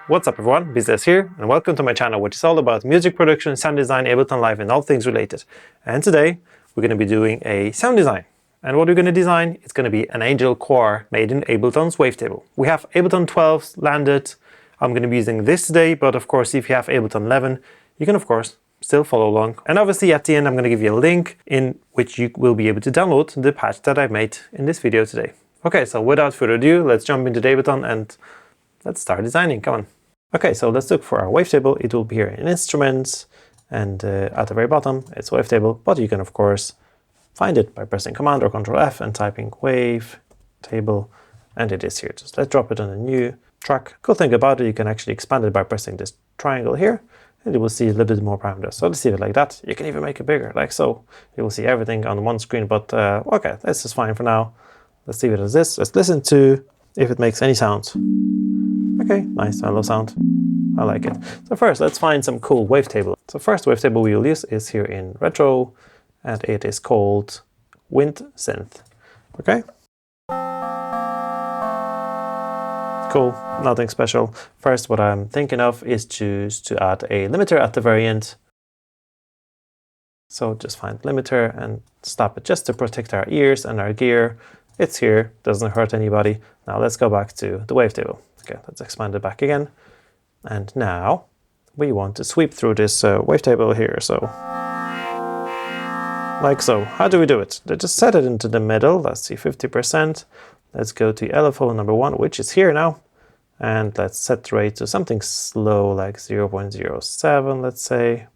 What's up everyone, Bizdes here, and welcome to my channel, which is all about music production, sound design, Ableton Live, and all things related. And today, we're going to be doing a sound design. And what we're going to design is going to be an Angel Core made in Ableton's Wavetable. We have Ableton 12 landed. I'm going to be using this today, but of course, if you have Ableton 11, you can of course still follow along. And obviously at the end, I'm going to give you a link in which you will be able to download the patch that I made in this video today. Okay, so without further ado, let's jump into Ableton and let's start designing. Come on. Okay, so let's look for our wavetable. It will be here in Instruments, and at the very bottom, it's Wavetable, but you can of course find it by pressing Command or Control F and typing Wavetable, and it is here. Just let's drop it on a new track. Cool thing about it, you can actually expand it by pressing this triangle here, and you will see a little bit more parameters. So let's see it like that. You can even make it bigger, like so. You will see everything on one screen, but okay, this is fine for now. Let's leave it as this. Let's listen to if it makes any sounds. Okay, nice, hello sound. I like it. So first, let's find some cool wavetable. So first wavetable we will use is here in Retro, and it is called Wind Synth. Okay. Cool, nothing special. First, what I'm thinking of is to add a limiter at the very end. So just find limiter and stop it just to protect our ears and our gear. It's here, doesn't hurt anybody. Now let's go back to the wavetable. Okay, let's expand it back again. And now we want to sweep through this wavetable here. So, like so. How do we do it? Let's just set it into the middle. Let's see, 50%. Let's go to LFO number 1, which is here now. And let's set the rate to something slow, like 0.07, let's say.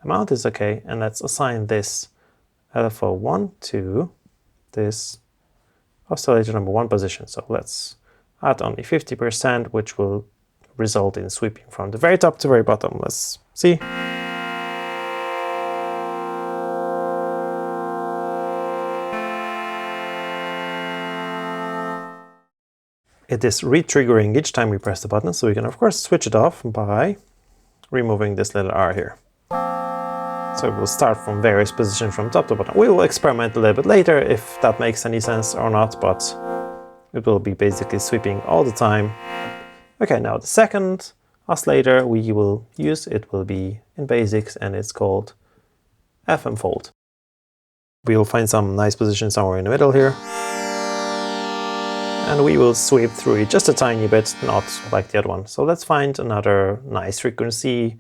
Amount is okay. And let's assign this LFO 1 to this oscillator number 1 position. So let's add only 50%, which will result in sweeping from the very top to the very bottom. Let's see. It is re-triggering each time we press the button, so we can of course switch it off by removing this little R here. So we'll start from various positions from top to bottom. We will experiment a little bit later if that makes any sense or not, but it will be basically sweeping all the time. Okay, now the second oscillator we will use, it will be in Basics, and it's called FM Fold. We'll find some nice position somewhere in the middle here. And we will sweep through it just a tiny bit, not like the other one. So let's find another nice frequency,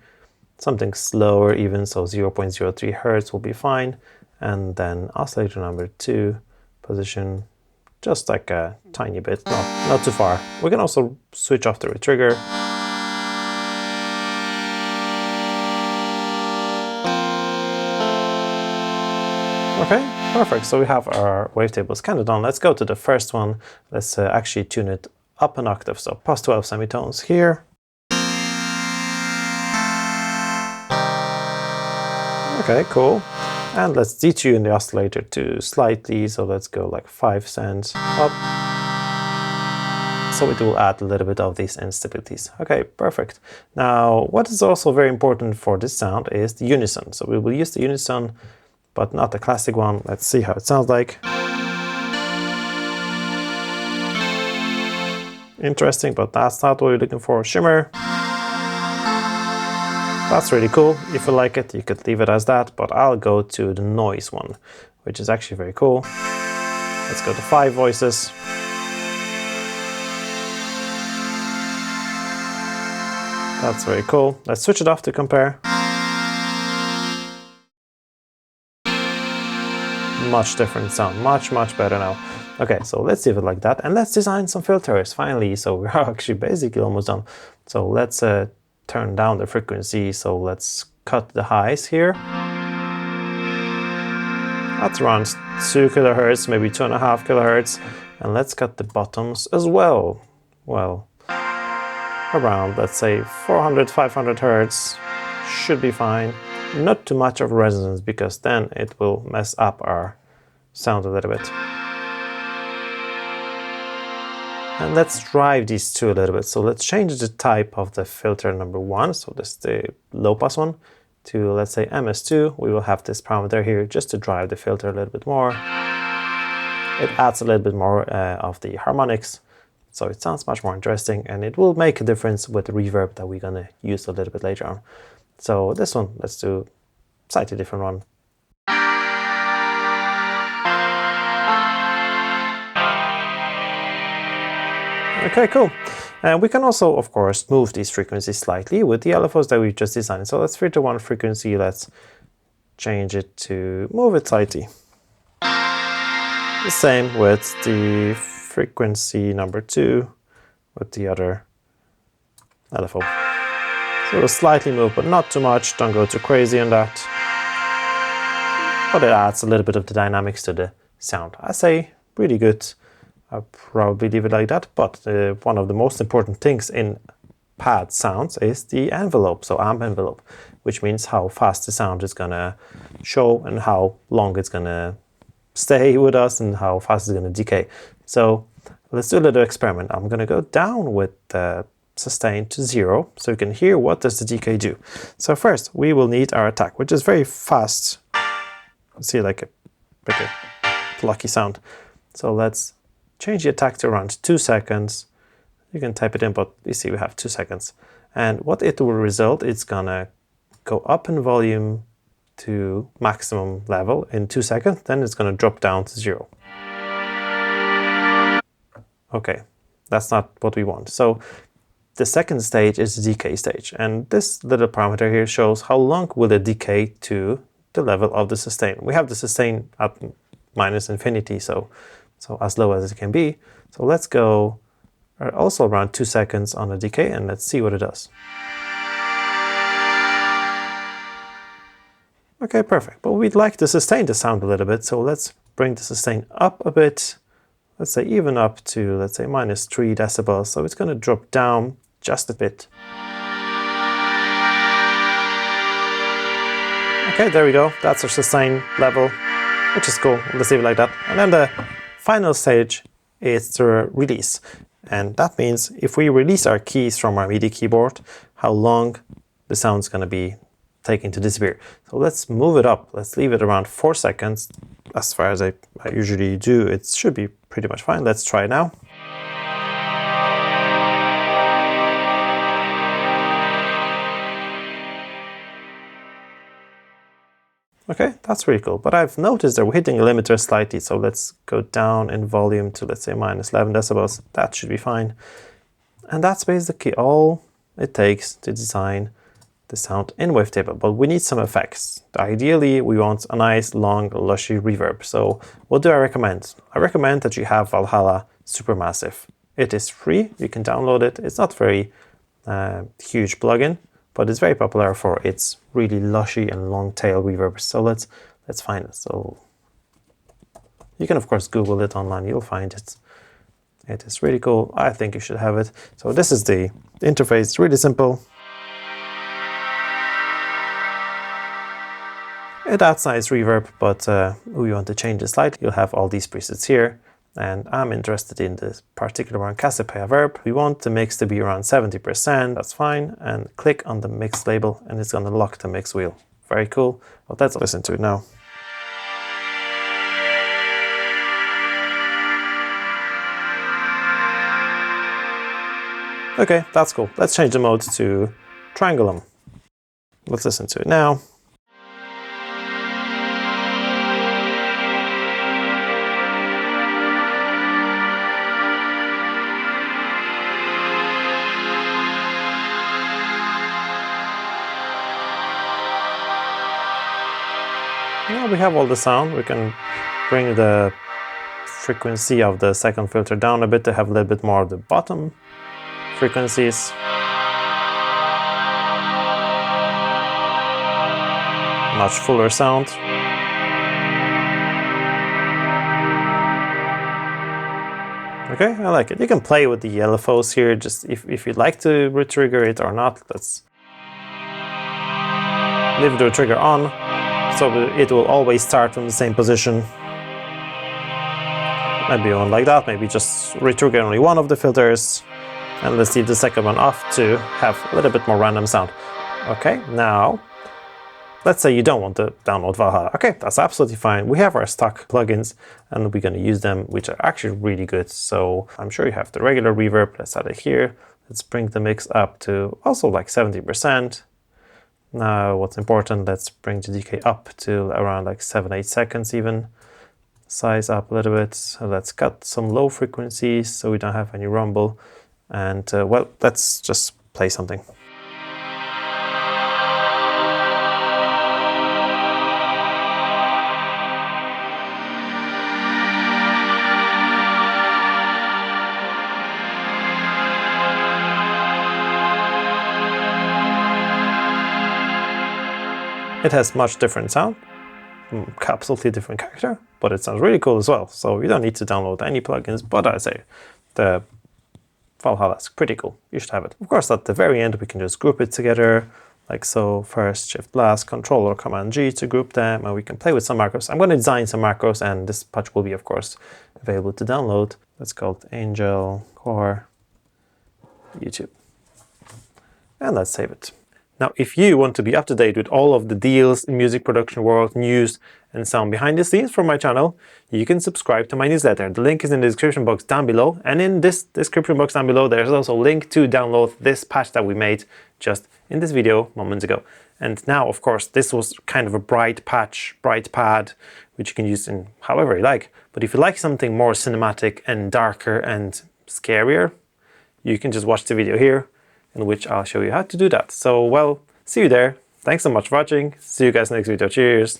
something slower even, so 0.03 Hertz will be fine. And then oscillator number 2 position, just like a tiny bit, not too far. We can also switch off the retrigger. Okay, perfect. So we have our wavetables kind of done. Let's go to the first one. Let's actually tune it up an octave. So plus 12 semitones here. Okay, cool. And let's detune the oscillator to slightly, so let's go like 5 cents up. So it will add a little bit of these instabilities. Okay, perfect. Now, what is also very important for this sound is the unison. So we will use the unison, but not the classic one. Let's see how it sounds like. Interesting, but that's not what we're looking for. Shimmer. That's really cool. If you like it, you could leave it as that, but I'll go to the noise one, which is actually very cool. Let's go to 5 voices. That's very cool. Let's switch it off to compare. Much different sound, much better now. Okay, so let's leave it like that, and let's design some filters finally. So we're actually basically almost done. So let's turn down the frequency, so let's cut the highs here. That's around 2 kilohertz, maybe 2.5 kilohertz. And let's cut the bottoms as well. Well, around, let's say 400, 500 hertz should be fine. Not too much of resonance, because then it will mess up our sound a little bit. And let's drive these two a little bit. So let's change the type of the filter number 1. So this is the low pass one to, let's say, MS2. We will have this parameter here just to drive the filter a little bit more. It adds a little bit more of the harmonics. So it sounds much more interesting, and it will make a difference with the reverb that we're gonna use a little bit later on. So this one, let's do a slightly different one. Okay, cool. And we can also, of course, move these frequencies slightly with the LFOs that we just designed. So let's filter one frequency, let's change it to move it slightly. The same with the frequency number 2 with the other LFO. So it'll slightly move, but not too much. Don't go too crazy on that. But it adds a little bit of the dynamics to the sound. I say really good. I'll probably leave it like that. But one of the most important things in pad sounds is the envelope, so amp envelope, which means how fast the sound is gonna show and how long it's gonna stay with us and how fast it's gonna decay. So let's do a little experiment. I'm gonna go down with the sustain to 0 so you can hear what does the decay do. So first we will need our attack, which is very fast. See, like a plucky sound. So let's change the attack to around 2 seconds. You can type it in, but you see we have 2 seconds. And what it will result, it's gonna go up in volume to maximum level in 2 seconds, then it's gonna drop down to 0. Okay, that's not what we want. So the second stage is the decay stage. And this little parameter here shows how long will it decay to the level of the sustain. We have the sustain at minus infinity, so as low as it can be. So let's go also around 2 seconds on the decay, and let's see what it does. Okay, perfect. But we'd like to sustain the sound a little bit, so let's bring the sustain up a bit. Let's say even up to, let's say, minus 3 decibels. So it's going to drop down just a bit. Okay, there we go. That's our sustain level, which is cool. Let's leave it like that. And then the final stage is the release. And that means if we release our keys from our MIDI keyboard, how long the sound's going to be taking to disappear. So let's move it up. Let's leave it around 4 seconds. As far as I usually do, it should be pretty much fine. Let's try it now. Okay, that's really cool. But I've noticed that we're hitting a limiter slightly. So let's go down in volume to, let's say, minus 11 decibels. That should be fine. And that's basically all it takes to design the sound in Wavetable. But we need some effects. Ideally, we want a nice, long, lushy reverb. So what do I recommend? I recommend that you have Valhalla Supermassive. It is free. You can download it. It's not very huge plugin, but it's very popular for its really lushy and long tail reverb. So let's find it. So you can of course Google it online, you'll find it. It is really cool. I think you should have it. So this is the interface, it's really simple. It adds nice reverb, but we want to change it slightly. You'll have all these presets here. And I'm interested in this particular one, Cassiopeia Verb. We want the mix to be around 70%, that's fine. And click on the mix label and it's gonna lock the mix wheel. Very cool. Well, let's listen to it now. Okay, that's cool. Let's change the mode to Triangulum. Let's listen to it now. Now we have all the sound. We can bring the frequency of the second filter down a bit to have a little bit more of the bottom frequencies. Much fuller sound. Okay, I like it. You can play with the LFOs here, just if you'd like to retrigger it or not. Let's leave the trigger on. So it will always start from the same position. Maybe one like that, maybe just retrigger only one of the filters. And let's leave the second one off to have a little bit more random sound. Okay, now Let's say you don't want to download Valhalla. Okay, that's absolutely fine. We have our stock plugins and we're going to use them, which are actually really good. So I'm sure you have the regular reverb. Let's add it here. Let's bring the mix up to also like 70%. Now what's important, let's bring the decay up to around like 7-8 seconds even. Size up a little bit. So let's cut some low frequencies so we don't have any rumble. And well, let's just play something. It has much different sound, absolutely different character, but it sounds really cool as well. So you don't need to download any plugins, but I say the Valhalla is pretty cool. You should have it. Of course, at the very end, we can just group it together, like so. First, Shift Blast, Control or Command G to group them, and we can play with some macros. I'm going to design some macros, and this patch will be, of course, available to download. That's called Angel Core YouTube. And let's save it. Now, if you want to be up to date with all of the deals in music production world, news, and sound behind the scenes from my channel, you can subscribe to my newsletter. The link is in the description box down below. And in this description box down below, there's also a link to download this patch that we made just in this video moments ago. And now, of course, this was kind of a bright patch, bright pad, which you can use in however you like. But if you like something more cinematic and darker and scarier, you can just watch the video here, in which I'll show you how to do that. So, well, see you there. Thanks so much for watching. See you guys next video. Cheers.